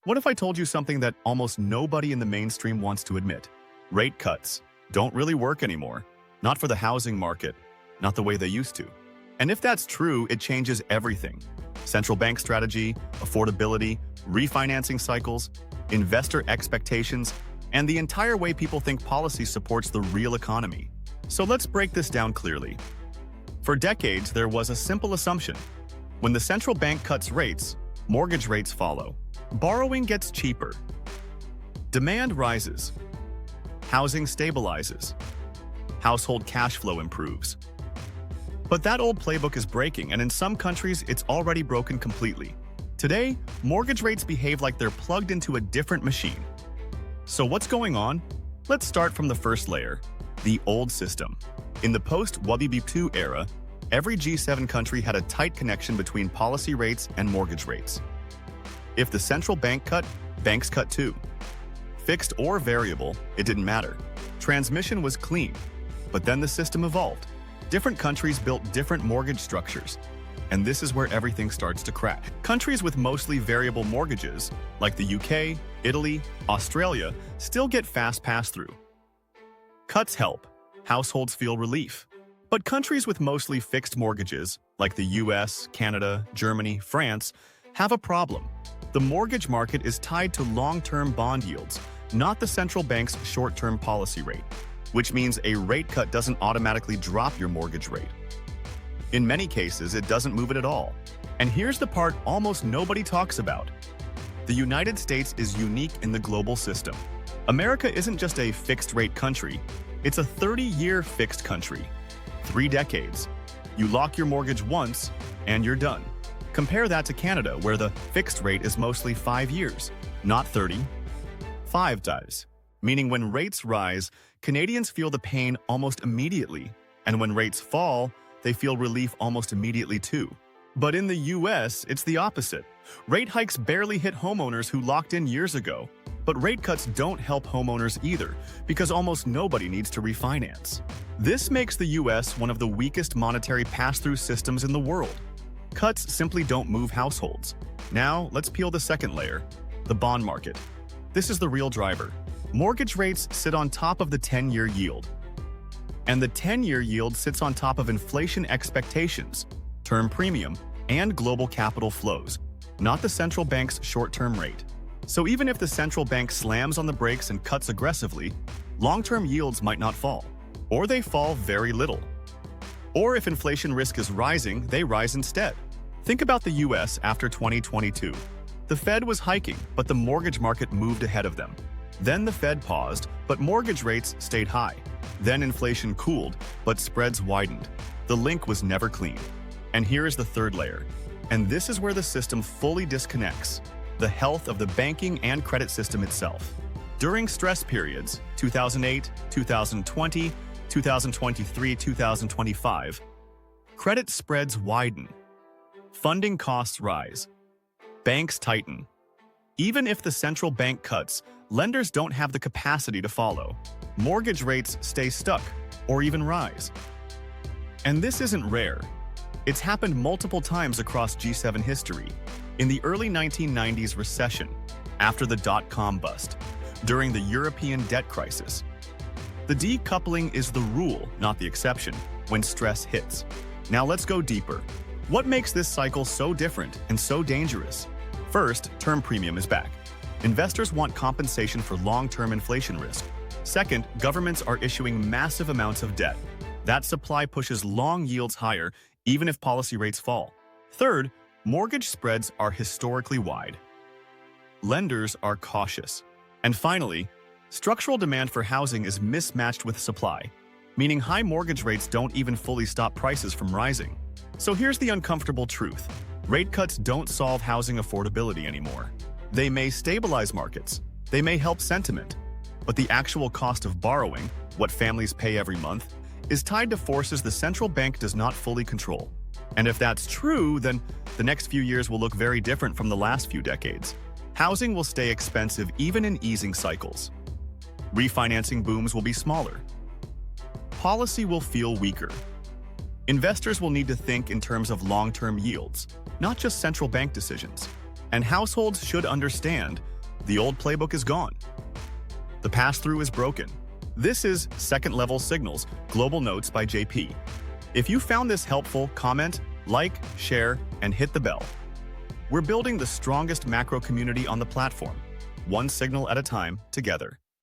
What if I told you something that almost nobody in the mainstream wants to admit? Rate cuts don't really work anymore. Not for the housing market, not the way they used to. And if that's true, it changes everything. Central bank strategy, affordability, refinancing cycles, investor expectations, and the entire way people think policy supports the real economy. So let's break this down clearly. For decades, there was a simple assumption. When the central bank cuts rates, mortgage rates follow. Borrowing gets cheaper. Demand rises. Housing stabilizes. Household cash flow improves. But that old playbook is breaking, and in some countries, it's already broken completely. Today, mortgage rates behave like they're plugged into a different machine. So what's going on? Let's start from the first layer, the old system. In the post-WB2 era, every G7 country had a tight connection between policy rates and mortgage rates. If the central bank cut, banks cut too. Fixed or variable, it didn't matter. Transmission was clean, but then the system evolved. Different countries built different mortgage structures, and this is where everything starts to crack. Countries with mostly variable mortgages, like the UK, Italy, Australia, still get fast pass-through. Cuts help. Households feel relief. But countries with mostly fixed mortgages, like the US, Canada, Germany, France, have a problem. The mortgage market is tied to long-term bond yields, not the central bank's short-term policy rate, which means a rate cut doesn't automatically drop your mortgage rate. In many cases, it doesn't move it at all. And here's the part almost nobody talks about. The United States is unique in the global system. America isn't just a fixed-rate country, it's a 30-year fixed country. 3 decades. You lock your mortgage once, and you're done. Compare that to Canada, where the fixed rate is mostly 5 years, not 30. 5 dives, meaning when rates rise, Canadians feel the pain almost immediately, and when rates fall, they feel relief almost immediately too. But in the US, it's the opposite. Rate hikes barely hit homeowners who locked in years ago. But rate cuts don't help homeowners either, because almost nobody needs to refinance. This makes the US one of the weakest monetary pass-through systems in the world. Cuts simply don't move households. Now, let's peel the second layer, the bond market. This is the real driver. Mortgage rates sit on top of the 10-year yield. And the 10-year yield sits on top of inflation expectations, term premium, and global capital flows, not the central bank's short-term rate. So even if the central bank slams on the brakes and cuts aggressively, long-term yields might not fall, or they fall very little. Or if inflation risk is rising, they rise instead. Think about the US after 2022. The Fed was hiking, but the mortgage market moved ahead of them. Then the Fed paused, but mortgage rates stayed high. Then inflation cooled, but spreads widened. The link was never clean. And here is the third layer. And this is where the system fully disconnects. The health of the banking and credit system itself. During stress periods, 2008, 2020, 2023, 2025, credit spreads widen. Funding costs rise. Banks tighten. Even if the central bank cuts, lenders don't have the capacity to follow. Mortgage rates stay stuck or even rise. And this isn't rare. It's happened multiple times across G7 history. In the early 1990s recession, after the dot-com bust, during the European debt crisis. The decoupling is the rule, not the exception, when stress hits. Now let's go deeper. What makes this cycle so different and so dangerous? First, term premium is back. Investors want compensation for long-term inflation risk. Second, governments are issuing massive amounts of debt. That supply pushes long yields higher, even if policy rates fall. Third, mortgage spreads are historically wide. Lenders are cautious. And finally, structural demand for housing is mismatched with supply, meaning high mortgage rates don't even fully stop prices from rising. So here's the uncomfortable truth. Rate cuts don't solve housing affordability anymore. They may stabilize markets, they may help sentiment, but the actual cost of borrowing, what families pay every month, is tied to forces the central bank does not fully control. And if that's true, then the next few years will look very different from the last few decades. Housing will stay expensive even in easing cycles. Refinancing booms will be smaller. Policy will feel weaker. Investors will need to think in terms of long-term yields, not just central bank decisions. And households should understand the old playbook is gone. The pass-through is broken. This is Second Level Signals, Global Notes by JP. If you found this helpful, comment, like, share, and hit the bell. We're building the strongest macro community on the platform, one signal at a time, together.